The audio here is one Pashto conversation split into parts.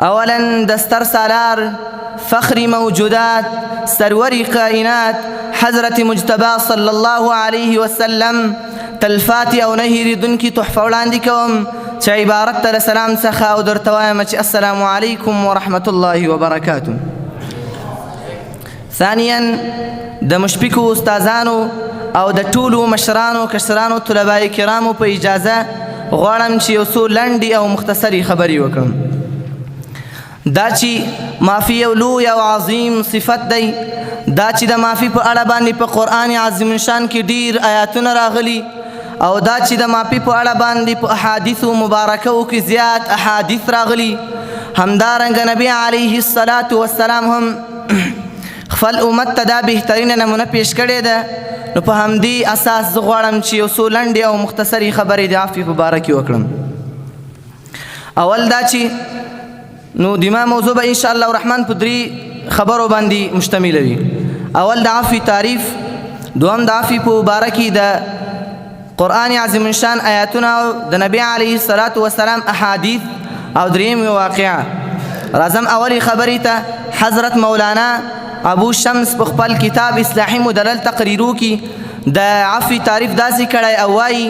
اولا دستر سالار فخر موجودات سرور کائنات حضرت مجتبی صلی الله علیه وسلم تلفات او نهر دن کی تحفه وړاندې کوم چې عبارت تر سلام څخه او درته وایم چې السلام علیکم ورحمة الله وبرکاته. ثانیا د مشفقو استادانو او د ټولو مشرانو کشرانو طلباء کرامو په اجازه غواړم چې یو څو لنډې او مختصرې خبرې وکړم. دا چې معافي یو لوی او عظیم صفت دی، دا چې د معافي په اړه باندې په قرآن عظیم شان کې ډیر آیاتونه راغلي او دا چې د معافي په اړه باندې په احادیثو مبارکو کې زیات احادیث راغلي. همدارنګه نبی علیه الصلاة والسلام هم خپل امت ته دا بهترینه نمونه پیش کړې ده. نو په همدې اساس زه غواړم چې یو څو لنډې او مختصرې خبرې د عفوې په باره کې وکړم. اول دا چې نو د ما موضوع به انشاءالله الرحمن په درې خبرو باندې مشتمله وي. اول د عفوې تعریف، دوم د عفوې په باره کې د قرآن عظیم شان آیاتونه او د نبی علیه الصلاة والسلام احادیث، او دریم واقعه. راځم اولی خبرې ته. حضرت مولانا ابو شمس په خپل کتاب اصلاحي مدلل تقریرو کې د عفوې تعریف داسې کړی او وایي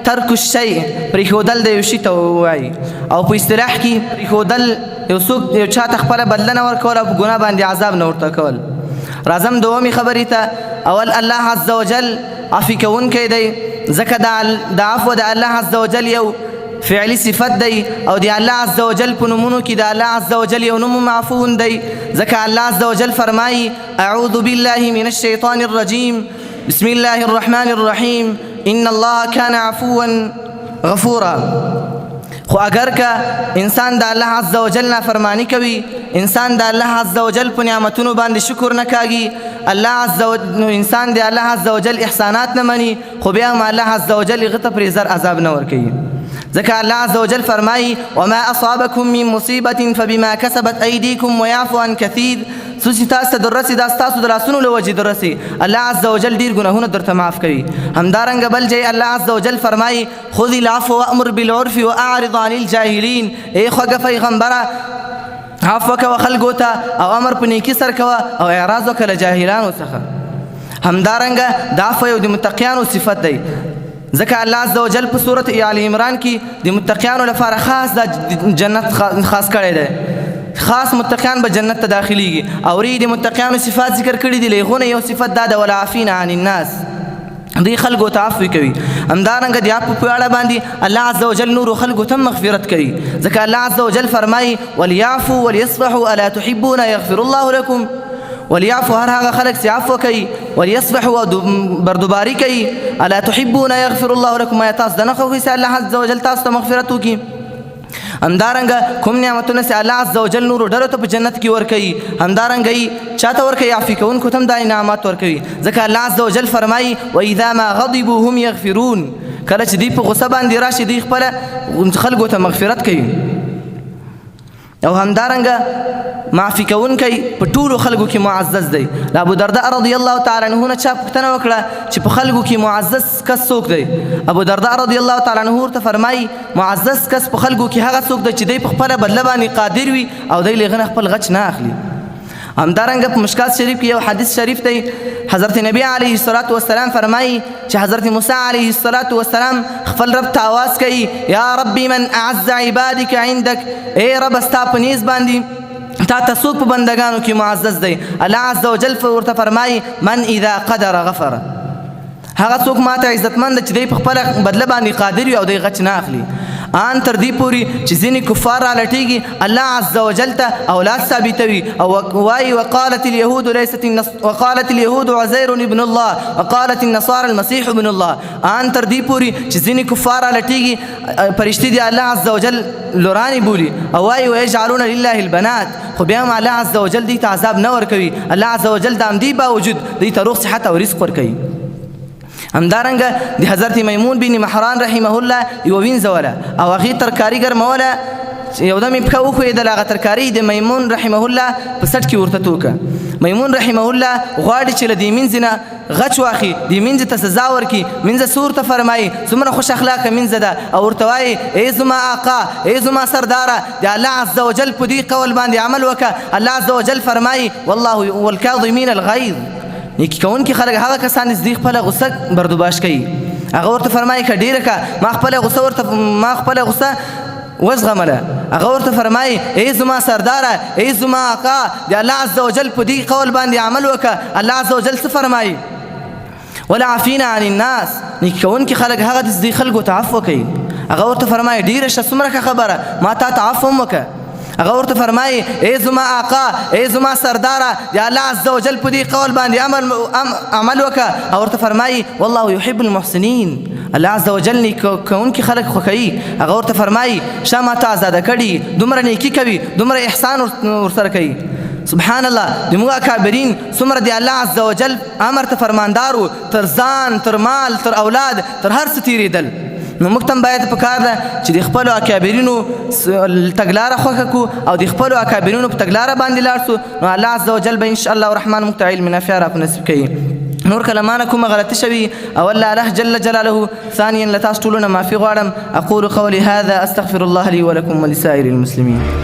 ترک الشیء، پرېښودل د یو شي ته وایي، او په اصطلاح کې پرېښودل یو څوک یو چا ته خپله بدله ورکول او په ګناه باندې عذاب نه ورته کول. راځم دومې خبرې ته. اول الله عز وجل عفو کوونکی دی، ځکه د عفو د الله عز وجل یو فعلی صفت دی او د الله عز وجل په نومونو کې د الله عز وجل یو نوم معفون دی، ځکه الله عز وجل فرمایي اعوذ بالله من الشیطان الرجیم بسم الله الرحمن الرحیم ان الله كان عفوا غفورا. خو اگر که انسان د الله عز وجل نافرمانی کوي، انسان د الله عز وجل په نعمتونو باندې شکر نه کاږي، انسان د الله عز وجل احسانات نه مني، خو بیا هم الله عز وجل هغه ته پرې زر عذاب نه ورکوي. ځکه الله عز وجل فرمایي وما اصابکم من مصیبة فبما کسبت ایدیکم ویعفو عن کثیر. څه چې تاسو ته دررسي دا ستاسو د لاسونو له وجې دررسي، الله عز وجل ډېر ګناهونه درته معاف کوي. همدارنګه بل ځای الله عز وجل فرمایي خذ العفو وامر بالعرف واعرض عن الجاهلین. ای خوږه پیغمبره عفو کوه خلکو ته او امر په نیکي سر کوه او اعراض وکړه له جاهلانو څخه. همدارنګه د عفو یو د متقیانو صفت دی، ځکه الله عز وجل په سورت آل عمران کې د متقیانو لپاره خاص د جنت خاص کړی دی، خاص متقیان به جنت ته داخليږي. او د متقیانو صفات ذکر کړي دي، لغونه یو صفت دا د والعافین عن الناس، دوی خلکو ته عفو کوي. همدارنګه د عفو په اړه باندې الله عز وجل نور خلکو ته مغفرت کوي، ځکه الله عز وجل فرمایي وليعفوا وليصفحوا الا تحبون يغفر الله لكم. وليعفوا هر هغه خلک چې عفو کوي، وليصفحوا او بردباري کوي، الا تحبون يغفر الله لكم، یا تاسو نه خوښي چې الله عز وجل تاسو ته مغفرت وکړي. همدارنګه کوم نعمتونه چې الله عز وجل نور ډېرو ته په جنت کې ورکوي، همدارنګه چاته ورکوي عفو کوونکو ته هم دا انعامات ورکوي، ځکه الله عز وجل فرمایي واذا ما غضبوا هم يغفرون. کله چې دوی په غصه باندې راشي دوی خپله خلکو ته مغفرت کوي. او همدارنګه معافي کوونکی په ټولو خلکو کې معزز دی. د ابو درداء رضی الله تعالی عنه نه چا پوښتنه وکړه چې په خلکو کې معزز کس څوک دی؟ ابو درداء رضی الله تعالی عنه ورته فرمایي معزز کس په خلکو کې هغه څوک دی چې دی په خپله بدله باندې قادر وي او دی له هغه نه خپل غچ نه اخلي. همدارنګه په مشکات شریف کې یو حدیث شریف دی، حضرت نبی علیه الصلاة والسلام فرمایي چې حضرت موسی علیه الصلاة والسلام خپل رب ته آواز کوي یا ربي من اعز عبادك عندك، ای رب ستا په نیز باندې تا ته څوک په بندګانو کې معزز دی؟ الله عز وجل ورته فرمایي من اذا قدر غفر. هغه څوک ماته عزتمند چې دی په خپله بدله باندې قادر وي او دی غچ نه اخلي. ان تر دې پوري چې ځینې کفار را لټیږي الله عز وجل ته اولاد ثابتوي او وایي وقالت اليهود عزير ابن الله وقالت النصارى المسيح ابن الله. ان تر دې پوري چې ځینې کفار را لټیږي فرشتي دی الله عز وجل لورانی بولي او وایي ويجعلون لله البنات، خو بیا هم الله عز وجل دې ته عذاب نه ورکوي. الله عز وجل د همدې باوجود دې ته روغ صحت او رزق ورکوي. همدارنګه د حضرت میمون بن مهران رحمه الله یو وینځوله او هغې ترکاري ګرموله، یو دم یې پښه وښویېدله، هغه ترکاري د میمون رحمه الله په سټ کې ورته توکه. میمون رحمه الله غواړي چې له دې مینځ نه غچ واخي دې منځ ته سزا ورکړي منځ سور ته فرمایي څومره خوش اخلاقه منځ ده او ورته وایي ای زما آقا ای زما سرداره د الله عز وجل په دې قول باندې عمل وکړه. الله عز وجل فرمایي والله والکاظمین الغیظ، نیکي کوونکي خلک هغه کسان چې دوی خپله غصه بردباش کوي. هغه ورته فرمایي که ډېره که ما خپله غصه وزغمله. هغه ورته فرمایي ای زما سرداره ای زما آقا د الله عز وجل په دې قول باندې عمل وکړه. الله عز وجل څه فرمایي والعافین عن الناس، نیکي کوونکي خلک هغه د دې خلکو ته عفو کوي. هغه ورته فرمایي ډېره ښه څومره ښه خبره ما تا ته عفو هم وکړه. هغه ورته فرمایي ای زما آقا ای زما سرداره د الله عز وجل په دې قول باندې عمل وکړه. او ورته فرمایي والله يحب المحسنین، الله عز وجل نیکي کوونکي خلک خوښوي. هغه ورته فرمایي ښه ما ته ازاده کړي، دومره نیکي کوي دومره احسان ورسره کوي. سبحان الله زموږ اکابرین څومره د الله عز وجل امر ته فرماندار وو، تر ځان تر مال تر اولاد تر هر څه تېرېدل. نو موږ ته هم باید پکار ده چې د خپلو اکابرینو تګلاره خوښه کړو او د خپلو اکابرینو په تګلاره باندې لاړ شو، نو الله عز وجل به انشاءالله الرحمن موږ ته علم نافع را په نصیب کوي. نور کلمانه کومه غلطي شوي او الله جل جلاله ثانيا له تاسو ټولو نه معافي غواړم. اقول قولي هذا استغفر الله لي ولكم ولسائر المسلمين.